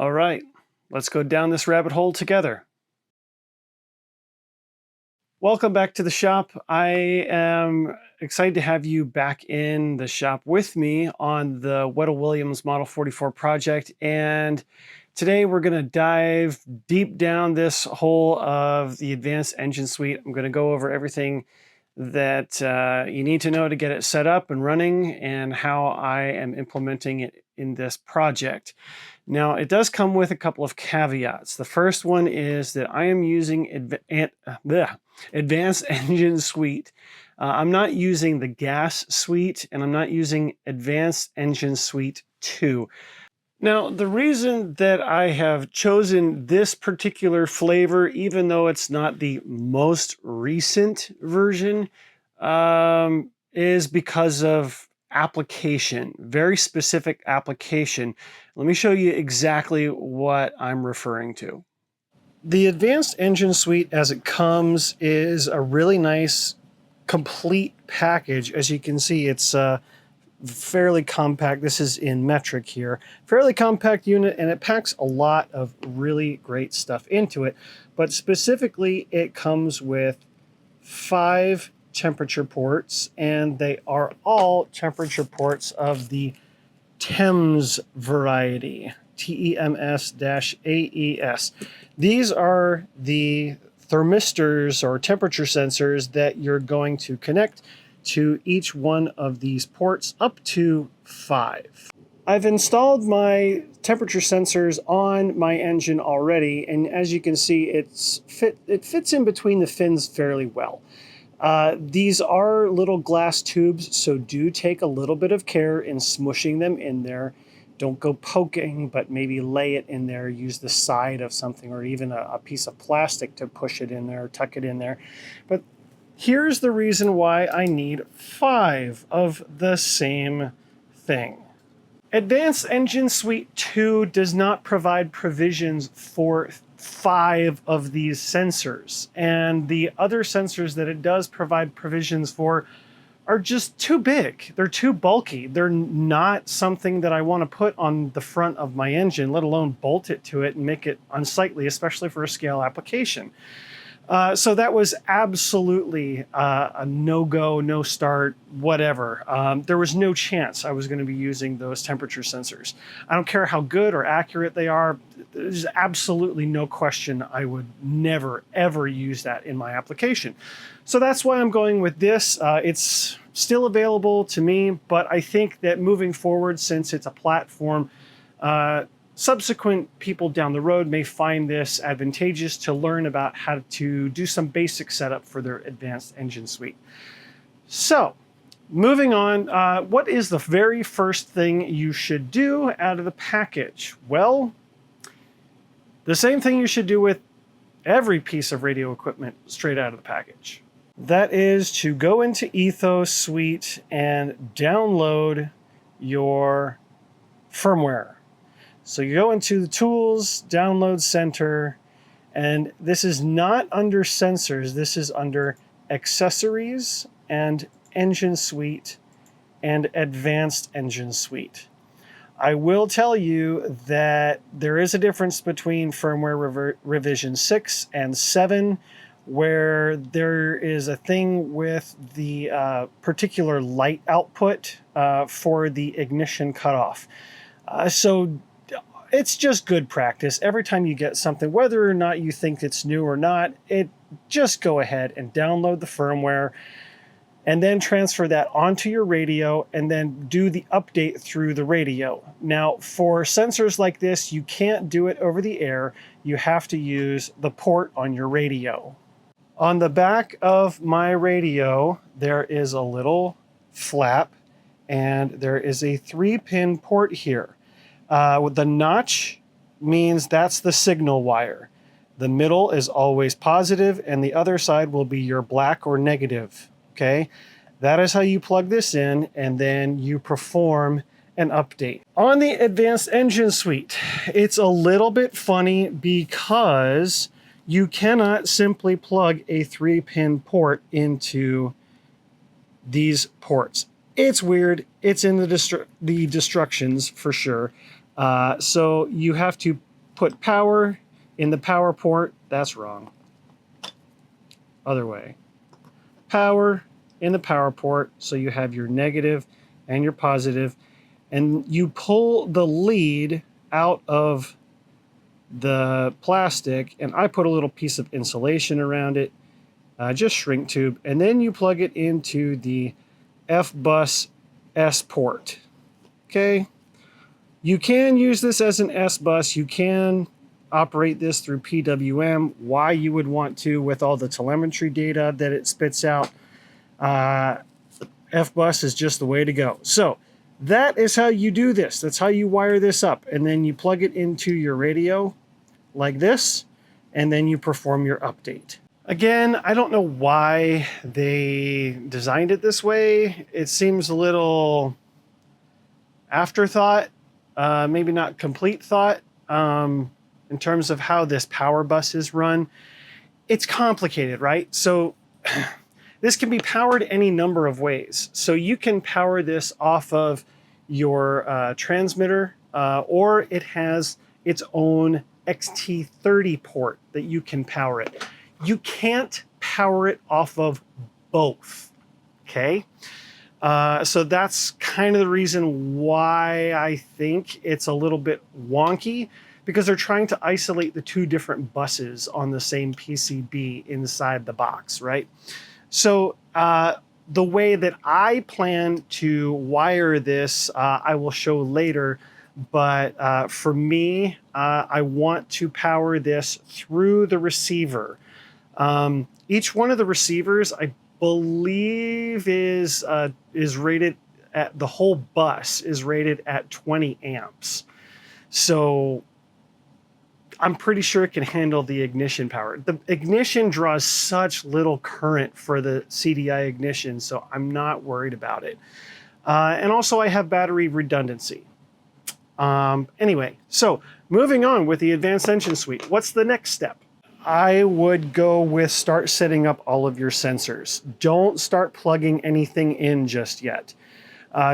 All right, let's go down this rabbit hole together. Welcome back to the shop. I am excited to have you back in the shop with me on the Wedell Williams Model 44 project. And today we're going to dive deep down this hole of the advanced engine suite. I'm going to go over everything that you need to know to get it set up and running and how I am implementing it in this project. Now, it does come with a couple of caveats. The first one is that I am using Advanced Engine Suite. I'm not using the Gas Suite, and I'm not using Advanced Engine Suite 2. Now, the reason that I have chosen this particular flavor, even though it's not the most recent version, is because of application, very specific application. Let me show you exactly what I'm referring to. The Advanced Engine Suite as it comes is a really nice complete package. As you can see, it's fairly compact. This is in metric here. Fairly compact unit, and it packs a lot of really great stuff into it. But specifically, it comes with 5 temperature ports, and they are all temperature ports of the TEMS variety, TEMS-AES. These are the thermistors or temperature sensors that you're going to connect to each one of these ports, up to 5. I've installed my temperature sensors on my engine already, and as you can see, it fits in between the fins fairly well. These are little glass tubes, so do take a little bit of care in smushing them in there. Don't go poking, but maybe lay it in there, use the side of something or even a piece of plastic to push it in there, tuck it in there. But here's the reason why I need 5 of the same thing. Advanced Engine Suite 2 does not provide provisions for 5 of these sensors, and the other sensors that it does provide provisions for are just too big. They're too bulky. They're not something that I want to put on the front of my engine, let alone bolt it to it and make it unsightly, especially for a scale application. So that was absolutely a no-go, no-start, whatever. There was no chance I was going to be using those temperature sensors. I don't care how good or accurate they are. There's absolutely no question I would never, ever use that in my application. So that's why I'm going with this. It's still available to me, but I think that moving forward, since it's a platform, subsequent people down the road may find this advantageous to learn about how to do some basic setup for their advanced engine suite. So, moving on, what is the very first thing you should do out of the package? Well, the same thing you should do with every piece of radio equipment straight out of the package. That is to go into Ethos Suite and download your firmware. So you go into the Tools, Download Center, and this is not under Sensors. This is under Accessories and Engine Suite and Advanced Engine Suite. I will tell you that there is a difference between firmware revision 6 and 7, where there is a thing with the particular light output for the ignition cutoff. So it's just good practice. Every time you get something, whether or not you think it's new or not, just go ahead and download the firmware and then transfer that onto your radio and then do the update through the radio. Now, for sensors like this, you can't do it over the air. You have to use the port on your radio. On the back of my radio, there is a little flap, and there is a 3-pin port here. The notch means that's the signal wire. The middle is always positive, and the other side will be your black or negative. Okay, that is how you plug this in, and then you perform an update. On the Advanced Engine Suite, it's a little bit funny because you cannot simply plug a 3-pin port into these ports. It's weird. It's in the instructions for sure. So you have to put power in the power port. That's wrong. Other way. Power in the power port, so you have your negative and your positive, and you pull the lead out of the plastic, and I put a little piece of insulation around it, just shrink tube, and then you plug it into the FBus S port. Okay, you can use this as an S bus. You can operate this through PWM. Why you would want to with all the telemetry data that it spits out, FBus is just the way to go. So that is how you do this. That's how you wire this up, and then you plug it into your radio like this, and then you perform your update. Again, I don't know why they designed it this way. It seems a little afterthought, maybe not complete thought, in terms of how this power bus is run. It's complicated, right? So this can be powered any number of ways. So you can power this off of your transmitter, or it has its own XT30 port that you can power it. You can't power it off of both, okay? So that's kind of the reason why I think it's a little bit wonky, because they're trying to isolate the two different buses on the same PCB inside the box, right? So the way that I plan to wire this, I will show later, but for me, I want to power this through the receiver. Each one of the receivers, I believe, is rated at, the whole bus is rated at 20 amps. So I'm pretty sure it can handle the ignition power. The ignition draws such little current for the CDI ignition, so I'm not worried about it. And also I have battery redundancy. Anyway, so moving on with the advanced engine suite, what's the next step? I would go with start setting up all of your sensors. Don't start plugging anything in just yet.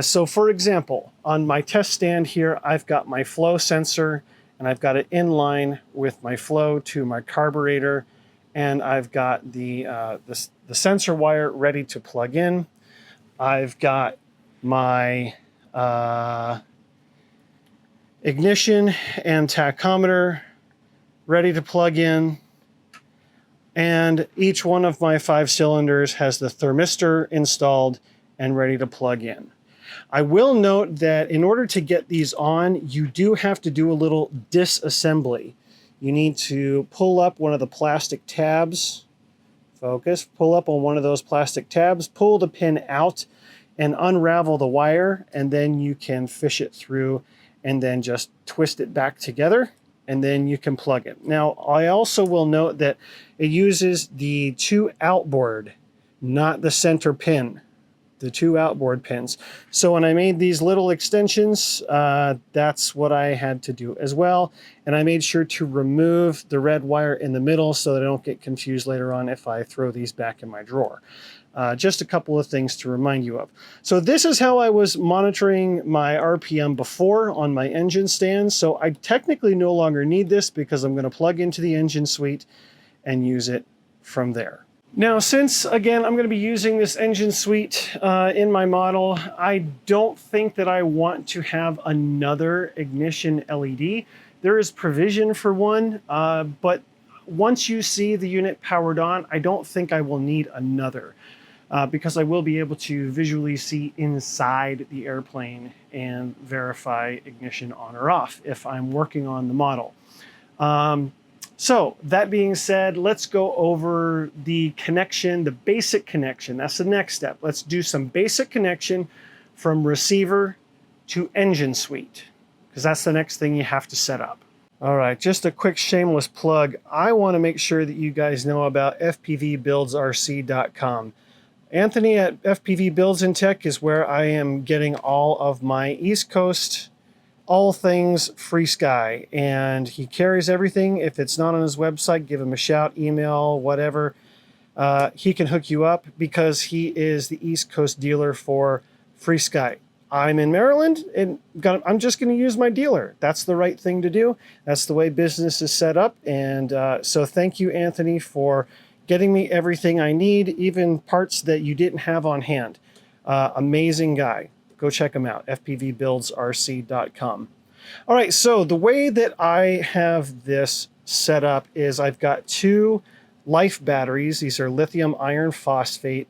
So for example, on my test stand here, I've got my flow sensor, and I've got it in line with my flow to my carburetor, and I've got the sensor wire ready to plug in. I've got my ignition and tachometer ready to plug in, and each one of my 5 cylinders has the thermistor installed and ready to plug in. I will note that in order to get these on, you do have to do a little disassembly. You need to pull up one of the plastic tabs, focus, pull up on one of those plastic tabs, pull the pin out and unravel the wire, and then you can fish it through and then just twist it back together, and then you can plug it. Now, I also will note that it uses the 2 outboard, not the center pin. The 2 outboard pins. So when I made these little extensions, that's what I had to do as well. And I made sure to remove the red wire in the middle so that I don't get confused later on if I throw these back in my drawer. Just a couple of things to remind you of. So this is how I was monitoring my RPM before on my engine stand. So I technically no longer need this because I'm going to plug into the engine suite and use it from there. Now, since, again, I'm going to be using this engine suite in my model, I don't think that I want to have another ignition LED. There is provision for one, but once you see the unit powered on, I don't think I will need another, because I will be able to visually see inside the airplane and verify ignition on or off if I'm working on the model. So that being said, let's go over the connection, the basic connection. That's the next step. Let's do some basic connection from receiver to engine suite, because that's the next thing you have to set up. All right, just a quick shameless plug. I want to make sure that you guys know about fpvbuildsrc.com. Anthony at FPV Builds and Tech is where I am getting all of my East Coast all things FrSky, and he carries everything. If it's not on his website, give him a shout, email, whatever. He can hook you up because he is the East Coast dealer for FrSky. I'm in Maryland and I'm just going to use my dealer. That's the right thing to do. That's the way business is set up. And so thank you, Anthony, for getting me everything I need, even parts that you didn't have on hand. Amazing guy. Go check him out, fpvbuildsrc.com. All right, so the way that I have this set up is I've got two life batteries. These are lithium iron phosphate.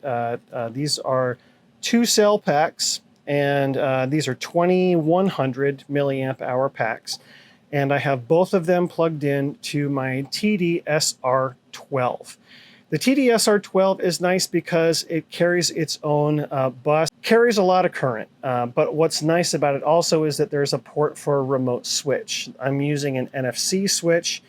These are 2-cell packs, and these are 2100 milliamp hour packs. And I have both of them plugged in to my TD-SR12. The TD-SR12 is nice because it carries its own bus, carries a lot of current. But what's nice about it also is that there's a port for a remote switch. I'm using an NFC switch.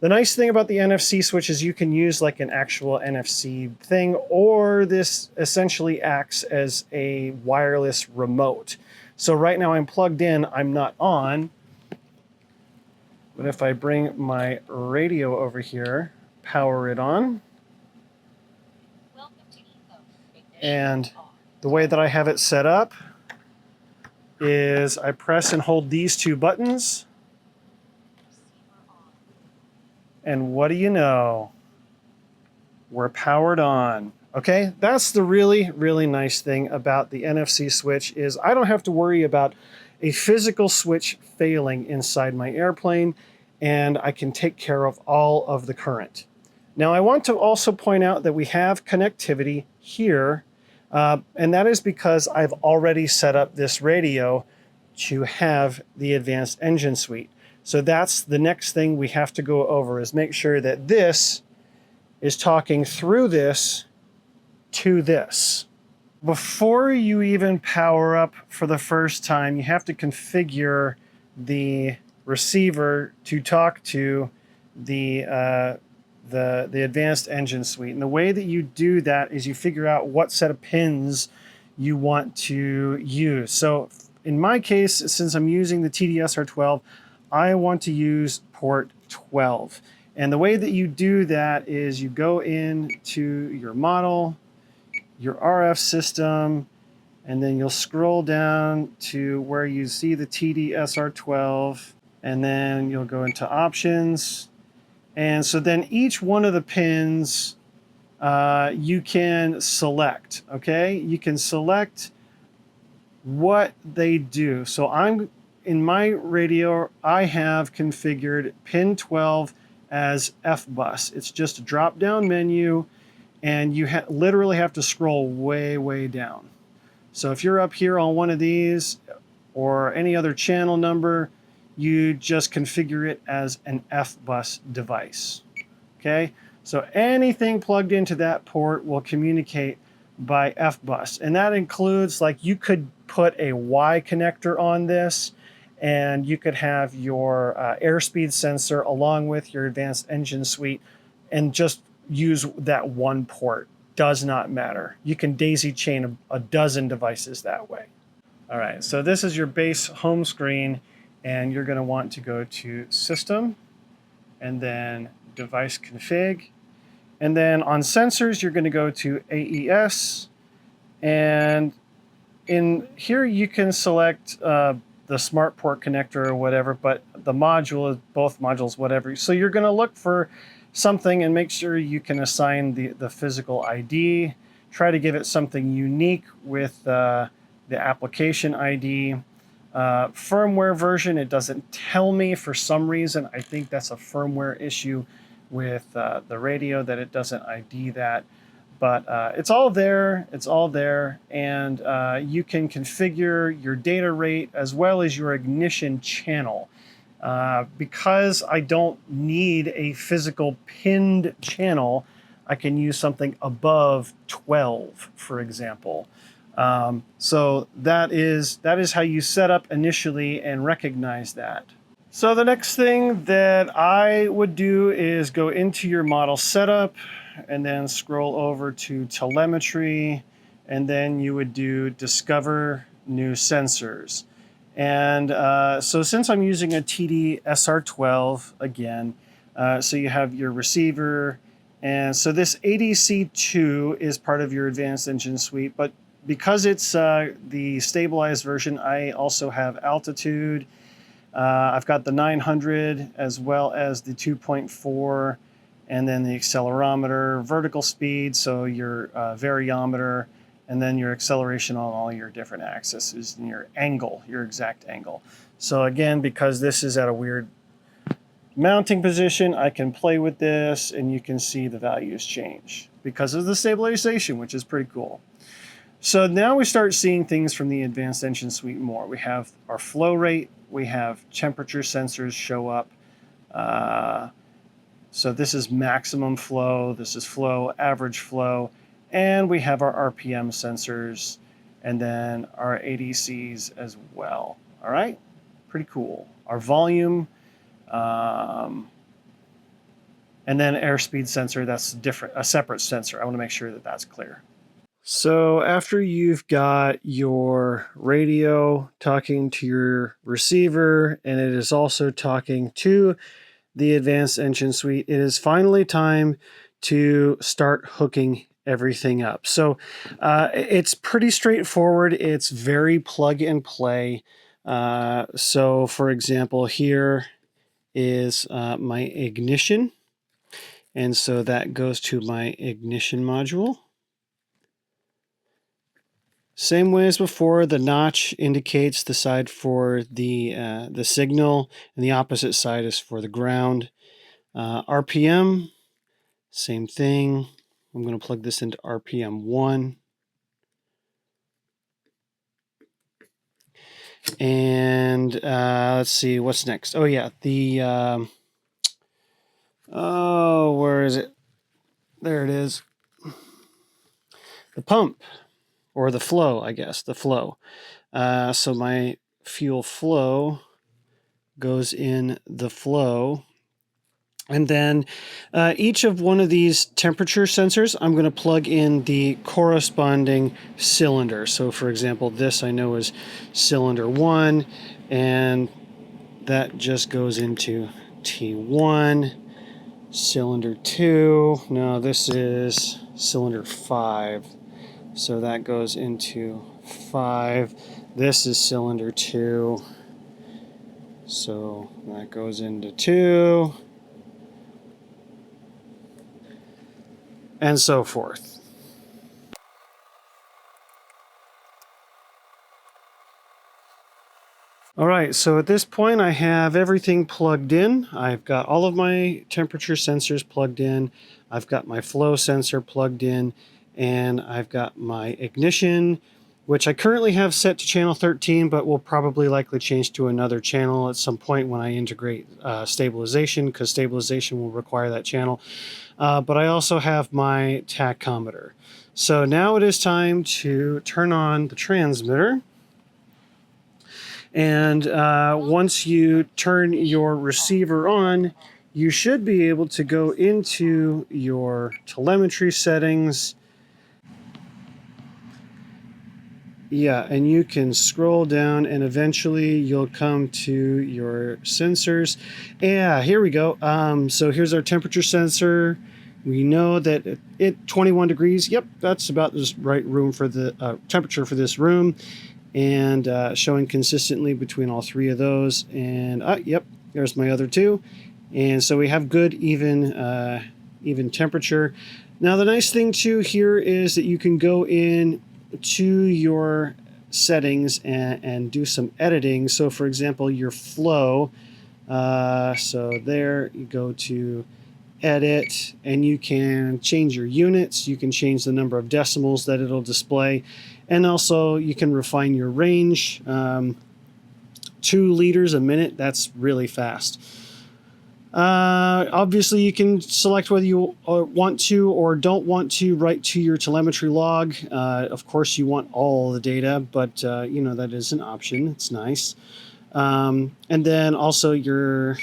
The nice thing about the NFC switch is you can use like an actual NFC thing, or this essentially acts as a wireless remote. So right now I'm plugged in, I'm not on. But if I bring my radio over here, power it on, and the way that I have it set up is I press and hold these two buttons, and what do you know? We're powered on. Okay, that's the really, really nice thing about the NFC switch is I don't have to worry about a physical switch failing inside my airplane, and I can take care of all of the current. Now I want to also point out that we have connectivity here, and that is because I've already set up this radio to have the advanced engine suite. So that's the next thing we have to go over, is make sure that this is talking through this to this. Before you even power up for the first time, you have to configure the receiver to talk to the advanced engine suite. And the way that you do that is you figure out what set of pins you want to use. So in my case, since I'm using the TD-SR12, I want to use port 12. And the way that you do that is you go into your model, your RF system, and then you'll scroll down to where you see the TD-SR12, and then you'll go into options. And so then each one of the pins you can select, okay? You can select what they do. So in my radio, I have configured pin 12 as FBus. It's just a drop-down menu, and you literally have to scroll way, way down. So if you're up here on one of these or any other channel number, you just configure it as an FBus device, okay? So anything plugged into that port will communicate by FBus, and that includes, like, you could put a Y connector on this, and you could have your airspeed sensor along with your advanced engine suite and just use that one port. Does not matter. You can daisy chain a dozen devices that way. All right, so this is your base home screen, and you're going to want to go to System and then Device Config. And then on Sensors, you're going to go to AES. And in here, you can select the smart port connector or whatever, but the module is both modules, whatever. So you're going to look for something and make sure you can assign the physical ID. Try to give it something unique with the application ID. Firmware version, it doesn't tell me for some reason. I think that's a firmware issue with the radio, that it doesn't ID that. But it's all there, and you can configure your data rate as well as your ignition channel. Because I don't need a physical pinned channel, I can use something above 12, for example. So that is how you set up initially and recognize that. So the next thing that I would do is go into your model setup and then scroll over to telemetry, and then you would do discover new sensors. And so since I'm using a TD-SR12 again, so you have your receiver, and so this ADC2 is part of your advanced engine suite, but because it's the stabilized version, I also have altitude. I've got the 900 as well as the 2.4, and then the accelerometer, vertical speed, so your variometer, and then your acceleration on all your different axes, and your angle, your exact angle. So again, because this is at a weird mounting position, I can play with this and you can see the values change because of the stabilization, which is pretty cool. So now we start seeing things from the Advanced Engine Suite more. We have our flow rate, we have temperature sensors show up. So this is maximum flow, this is flow, average flow, and we have our RPM sensors and then our ADCs as well. All right, pretty cool. Our volume, and then airspeed sensor, that's different, a separate sensor. I want to make sure that that's clear. So after you've got your radio talking to your receiver, and it is also talking to the Advanced Engine Suite, it is finally time to start hooking everything up. So it's pretty straightforward. It's very plug and play. So for example, here is my ignition. And so that goes to my ignition module. Same way as before, the notch indicates the side for the signal, and the opposite side is for the ground. RPM, same thing. I'm going to plug this into RPM 1. And let's see, what's next? Oh yeah, the, where is it? There it is. The pump, or the flow, I guess, the flow. So my fuel flow goes in the flow. And then each of one of these temperature sensors, I'm going to plug in the corresponding cylinder. So for example, this I know is cylinder 1, and that just goes into T1. Cylinder 2, no, this is cylinder 5. So that goes into 5. This is cylinder 2. So that goes into 2. And so forth. All right, so at this point I have everything plugged in. I've got all of my temperature sensors plugged in. I've got my flow sensor plugged in, and I've got my ignition, which I currently have set to channel 13, but will probably likely change to another channel at some point when I integrate stabilization, because stabilization will require that channel. But I also have my tachometer. So now it is time to turn on the transmitter. And once you turn your receiver on, you should be able to go into your telemetry settings. Yeah, and you can scroll down and eventually you'll come to your sensors. Yeah, here we go. So here's our temperature sensor. We know that at 21 degrees, yep, that's about the right room for the temperature for this room. And showing consistently between all three of those. And yep, there's my other two. And so we have good even temperature. Now the nice thing too here is that you can go in to your settings and do some editing. So for example, your flow, so there you go to edit, and you can change your units, you can change the number of decimals that it'll display, and also you can refine your range. 2 liters a minute, that's really fast. Obviously you can select whether you want to or don't want to write to your telemetry log. Of course you want all the data, but you know, that is an option. It's nice. And then also your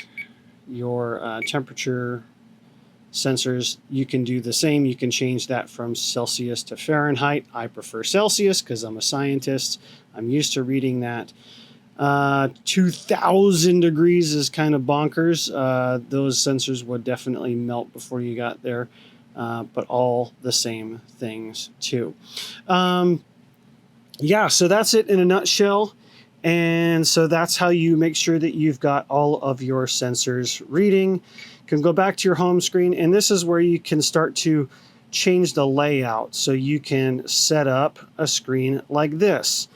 temperature sensors, you can do the same. You can change that from Celsius to Fahrenheit. I prefer Celsius because I'm a scientist. I'm used to reading that. 2000 degrees is kind of bonkers. Those sensors would definitely melt before you got there, but all the same things too. yeah, so that's it in a nutshell. And so that's how you make sure that you've got all of your sensors reading. You can go back to your home screen, and this is where you can start to change the layout. So you can set up a screen like this.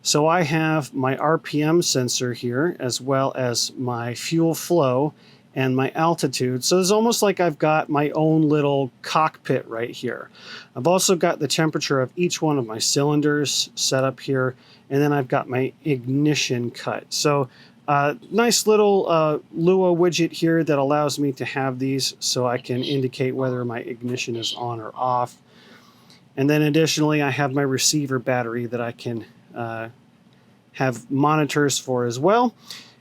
So I have my RPM sensor here, as well as my fuel flow and my altitude. So it's almost like I've got my own little cockpit right here. I've also got the temperature of each one of my cylinders set up here, and then I've got my ignition cut. So nice little Lua widget here that allows me to have these so I can indicate whether my ignition is on or off. And then additionally, I have my receiver battery that I can have monitors for as well.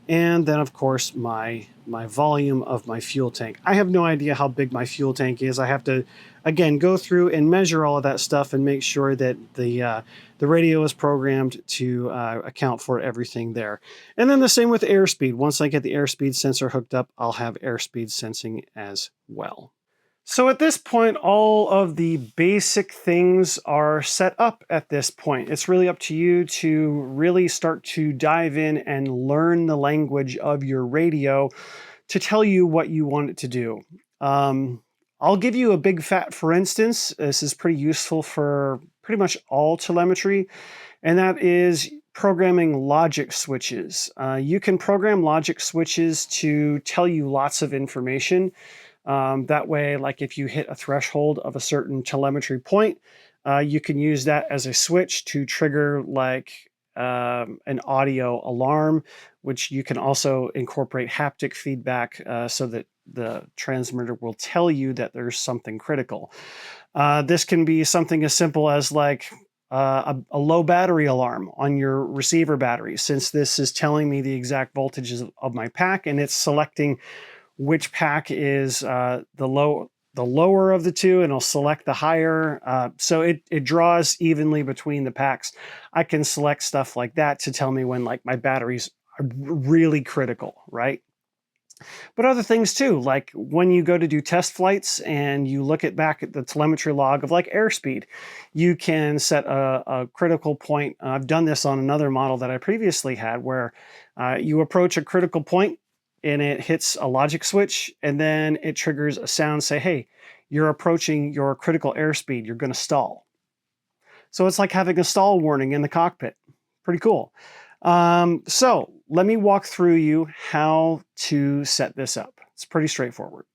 And then, of course, my volume of my fuel tank. I have no idea how big my fuel tank is. I have to, again, go through and measure all of that stuff and make sure that the radio is programmed to account for everything there. And then the same with airspeed. Once I get the airspeed sensor hooked up, I'll have airspeed sensing as well. So at this point, all of the basic things are set up at this point. It's really up to you to really start to dive in and learn the language of your radio to tell you what you want it to do. I'll give you a big fat for instance. This is pretty useful for pretty much all telemetry, and that is programming logic switches. You can program logic switches to tell you lots of information. That way, like if you hit a threshold of a certain telemetry point, you can use that as a switch to trigger like an audio alarm, which you can also incorporate haptic feedback so that the transmitter will tell you that there's something critical. This can be something as simple as like a low battery alarm on your receiver battery, since this is telling me the exact voltages of my pack and it's selecting which pack is the lower of the two, and it'll select the higher. So it draws evenly between the packs. I can select stuff like that to tell me when like my batteries are really critical, right? But other things too, like when you go to do test flights and you look back at the telemetry log of like airspeed, you can set a critical point. I've done this on another model that I previously had where you approach a critical point and it hits a logic switch, and then it triggers a sound say, hey, you're approaching your critical airspeed, you're going to stall. So it's like having a stall warning in the cockpit. Pretty cool. So let me walk through you how to set this up. It's pretty straightforward.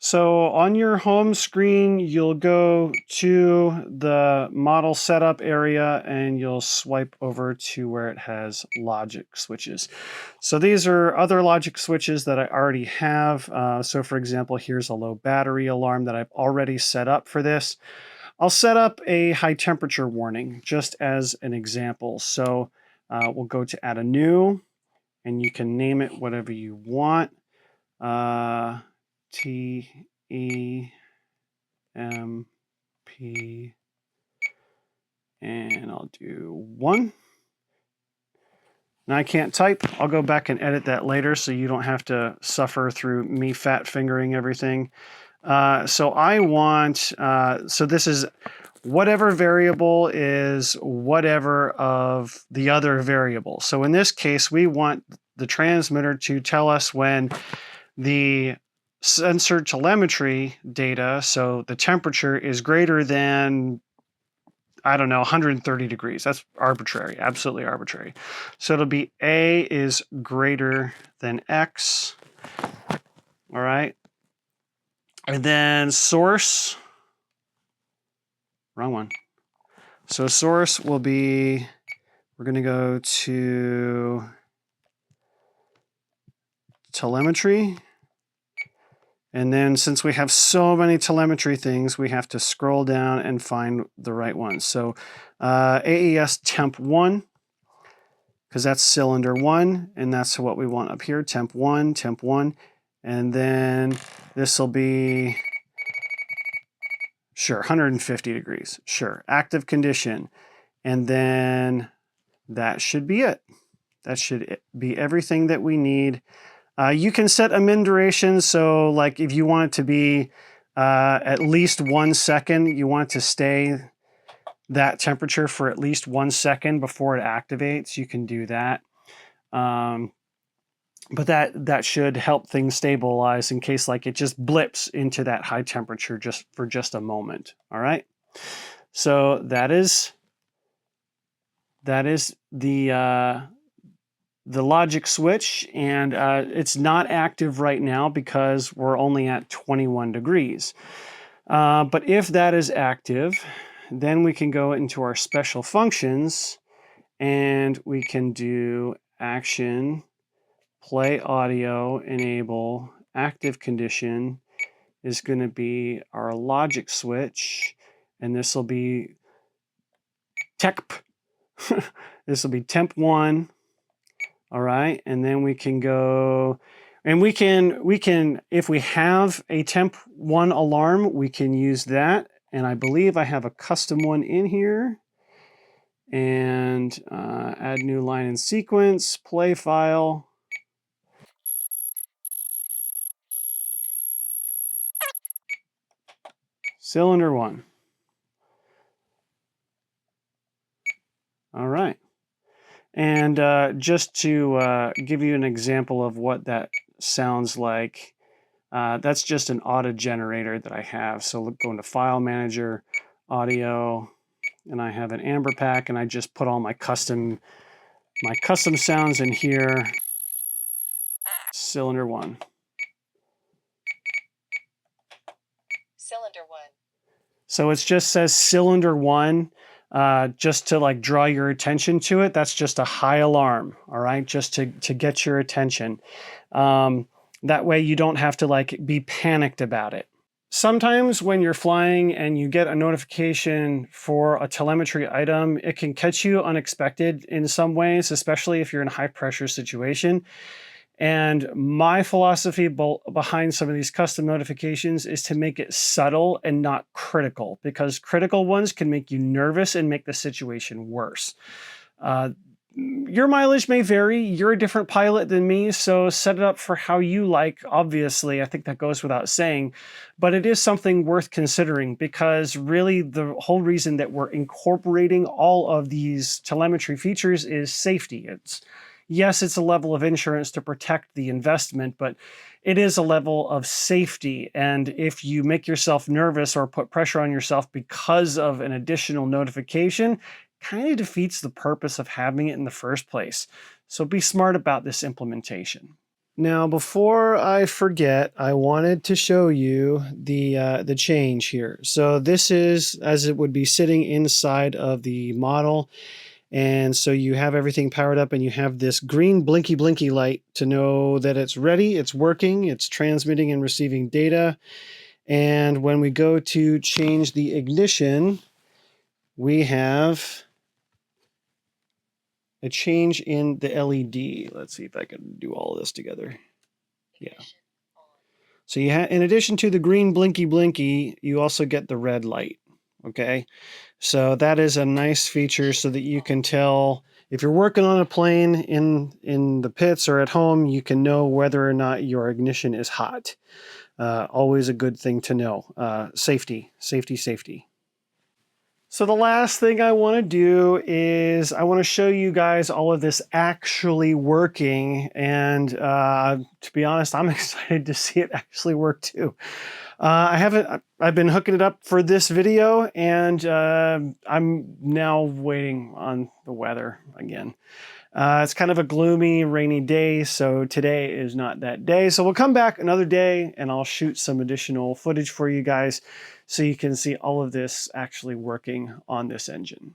So on your home screen, you'll go to the model setup area and you'll swipe over to where it has logic switches. So these are other logic switches that I already have. So for example, here's a low battery alarm that I've already set up for this. I'll set up a high temperature warning just as an example. So we'll go to add a new, and you can name it whatever you want. TEMP, and I'll do 1. Now I can't type. I'll go back and edit that later so you don't have to suffer through me fat fingering everything. So I want, so this is whatever variable is whatever of the other variable. So in this case, we want the transmitter to tell us when the sensor telemetry data, so the temperature is greater than, I don't know, 130 degrees. That's arbitrary, absolutely arbitrary. So it'll be A is greater than X. All right. And then source, wrong one. So source will be, we're going to go to telemetry. And then since we have so many telemetry things, we have to scroll down and find the right one. So AES temp 1, because that's cylinder 1, and that's what we want up here, temp 1, temp 1. And then this will be, sure, 150 degrees, sure, active condition. And then that should be it. That should be everything that we need. You can set a min duration, so like if you want it to be at least 1 second, you want it to stay that temperature for at least 1 second before it activates, you can do that. But that should help things stabilize in case like it just blips into that high temperature just for just a moment. All right. So that is the logic switch, and it's not active right now because we're only at 21 degrees. But if that is active, then we can go into our special functions and we can do action, play audio, enable, active condition is going to be our logic switch, and this will be temp. This will be temp 1. All right, and then we can go, and we can if we have a temp 1 alarm, we can use that. And I believe I have a custom one in here. And add new line in sequence, play file. Cylinder 1. All right. And just to give you an example of what that sounds like, that's just an auto generator that I have. So go into File Manager, Audio, and I have an Amber Pack, and I just put all my custom sounds in here. Cylinder 1. Cylinder 1. So it just says Cylinder 1. Just to like draw your attention to it. That's just a high alarm, all right? Just to get your attention. That way you don't have to like be panicked about it. Sometimes when you're flying and you get a notification for a telemetry item, it can catch you unexpected in some ways, especially if you're in a high pressure situation. And my philosophy behind some of these custom notifications is to make it subtle and not critical, because critical ones can make you nervous and make the situation worse. Your mileage may vary. You're a different pilot than me, so set it up for how you like. Obviously, I think that goes without saying, but it is something worth considering, because really the whole reason that we're incorporating all of these telemetry features is safety. Yes, it's a level of insurance to protect the investment, but it is a level of safety. And if you make yourself nervous or put pressure on yourself because of an additional notification, kind of defeats the purpose of having it in the first place. So be smart about this implementation. Now, before I forget, I wanted to show you the change here. So this is as it would be sitting inside of the model. And so you have everything powered up and you have this green blinky light to know that it's ready, it's working, it's transmitting and receiving data. And when we go to change the ignition, we have a change in the LED. Let's see if I can do all of this together. Yeah. So you in addition to the green blinky, you also get the red light. Okay. So that is a nice feature so that you can tell if you're working on a plane in the pits or at home, you can know whether or not your ignition is hot. Always a good thing to know. Safety. So the last thing I want to do is I want to show you guys all of this actually working. And to be honest, I'm excited to see it actually work too. I've been hooking it up for this video, and I'm now waiting on the weather again. It's kind of a gloomy, rainy day, so today is not that day. So we'll come back another day and I'll shoot some additional footage for you guys so you can see all of this actually working on this engine.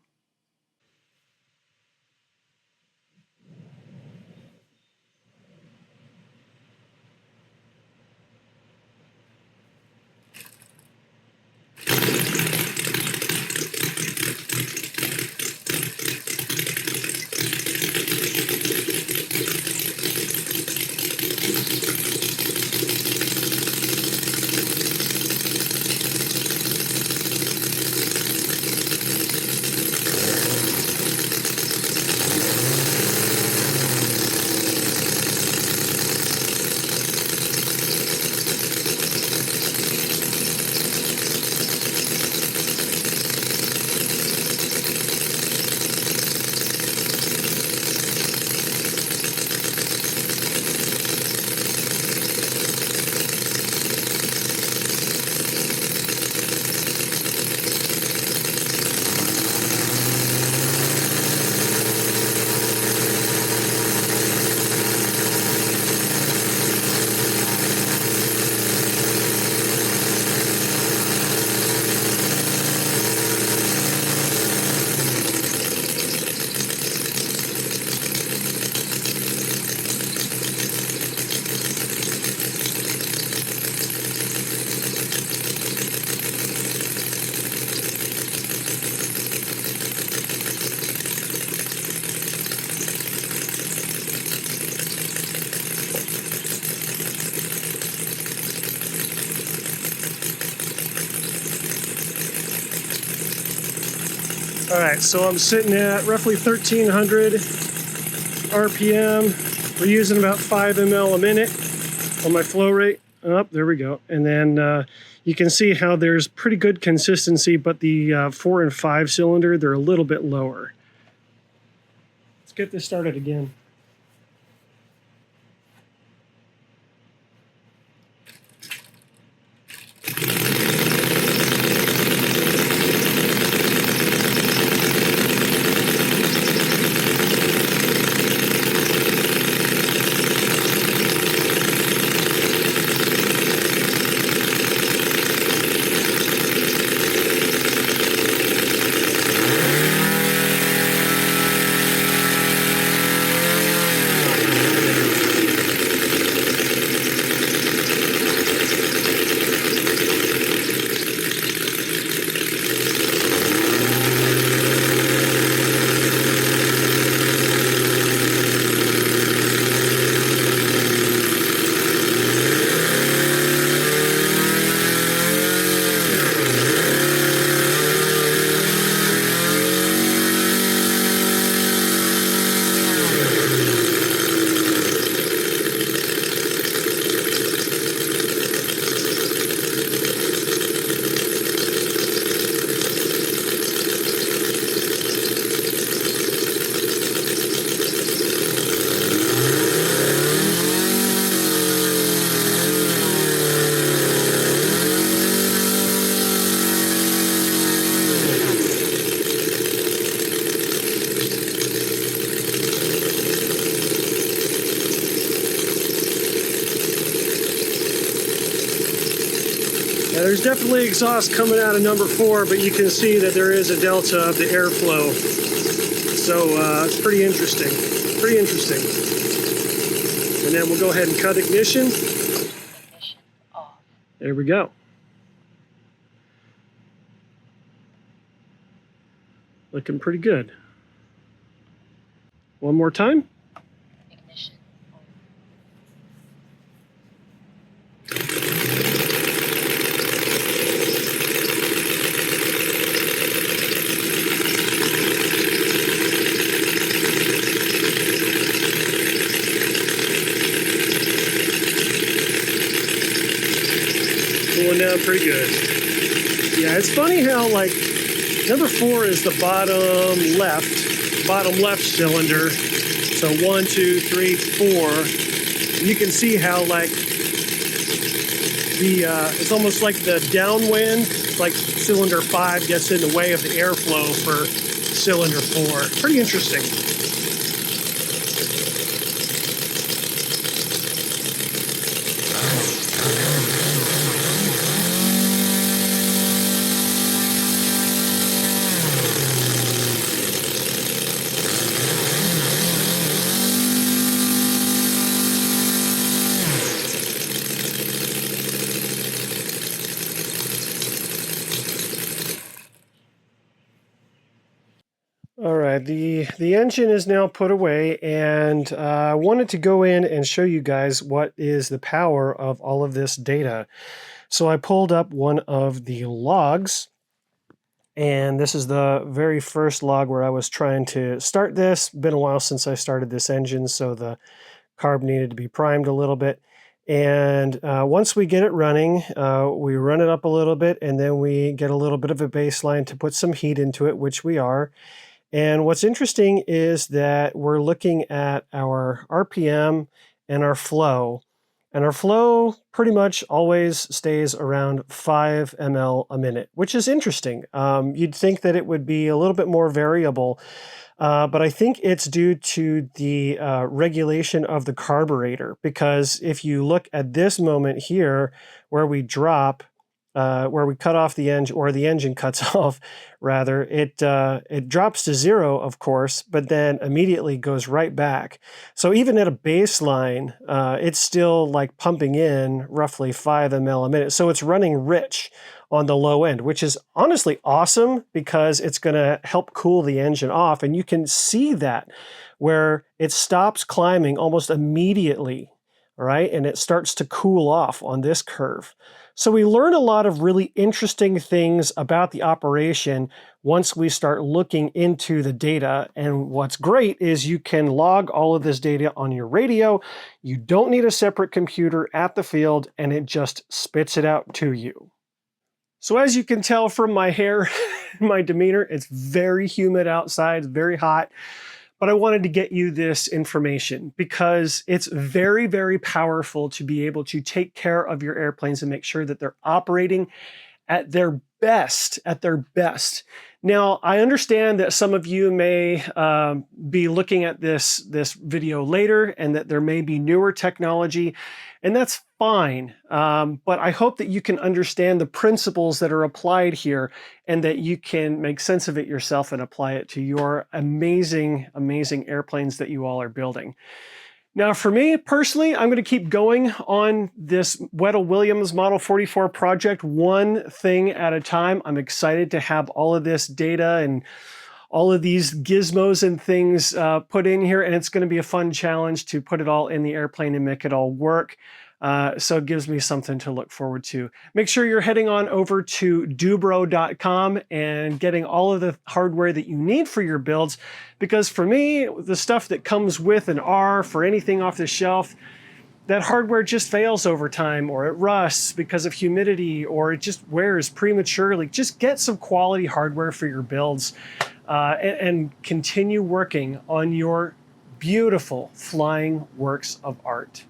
All right, so I'm sitting at roughly 1300 RPM. We're using about 5 ml a minute on my flow rate. Oh, there we go. And then you can see how there's pretty good consistency, but the 4 and 5 cylinder, they're a little bit lower. Let's get this started again. Yeah, there's definitely exhaust coming out of number 4, but you can see that there is a delta of the airflow. So it's pretty interesting. Pretty interesting. And then we'll go ahead and cut ignition. Ignition off. There we go. Looking pretty good. One more time. Ignition on. Cooling down pretty good. Yeah, it's funny how like number 4 is the bottom left cylinder. So 1, 2, 3, 4. You can see how like the it's almost like the downwind, like cylinder 5 gets in the way of the airflow for cylinder 4. Pretty interesting. All right, the engine is now put away, and I wanted to go in and show you guys what is the power of all of this data. So I pulled up one of the logs, and this is the very first log where I was trying to start this. Been a while since I started this engine, so the carb needed to be primed a little bit. And once we get it running, we run it up a little bit, and then we get a little bit of a baseline to put some heat into it, which we are. And what's interesting is that we're looking at our RPM and our flow. And our flow pretty much always stays around 5 ml a minute, which is interesting. You'd think that it would be a little bit more variable, but I think it's due to the regulation of the carburetor. Because if you look at this moment here, where we drop, where we cut off the engine, or the engine cuts off, rather, it drops to 0, of course, but then immediately goes right back. So even at a baseline, it's still like pumping in roughly 5 ml a minute. So it's running rich on the low end, which is honestly awesome because it's going to help cool the engine off. And you can see that where it stops climbing almost immediately all right? And it starts to cool off on this curve. So we learn a lot of really interesting things about the operation once we start looking into the data. And what's great is you can log all of this data on your radio. You don't need a separate computer at the field, and it just spits it out to you. So as you can tell from my hair and my demeanor, it's very humid outside, very hot. But I wanted to get you this information because it's very, very powerful to be able to take care of your airplanes and make sure that they're operating at their best, Now, I understand that some of you may be looking at this video later and that there may be newer technology, and that's fine. But I hope that you can understand the principles that are applied here and that you can make sense of it yourself and apply it to your amazing, amazing airplanes that you all are building. Now, for me personally, I'm going to keep going on this Wedell Williams Model 44 project, one thing at a time. I'm excited to have all of this data and all of these gizmos and things put in here, and it's going to be a fun challenge to put it all in the airplane and make it all work. So it gives me something to look forward to. Make sure you're heading on over to dubro.com and getting all of the hardware that you need for your builds, because for me, the stuff that comes with an R for anything off the shelf, that hardware just fails over time, or it rusts because of humidity, or it just wears prematurely. Just get some quality hardware for your builds and continue working on your beautiful flying works of art.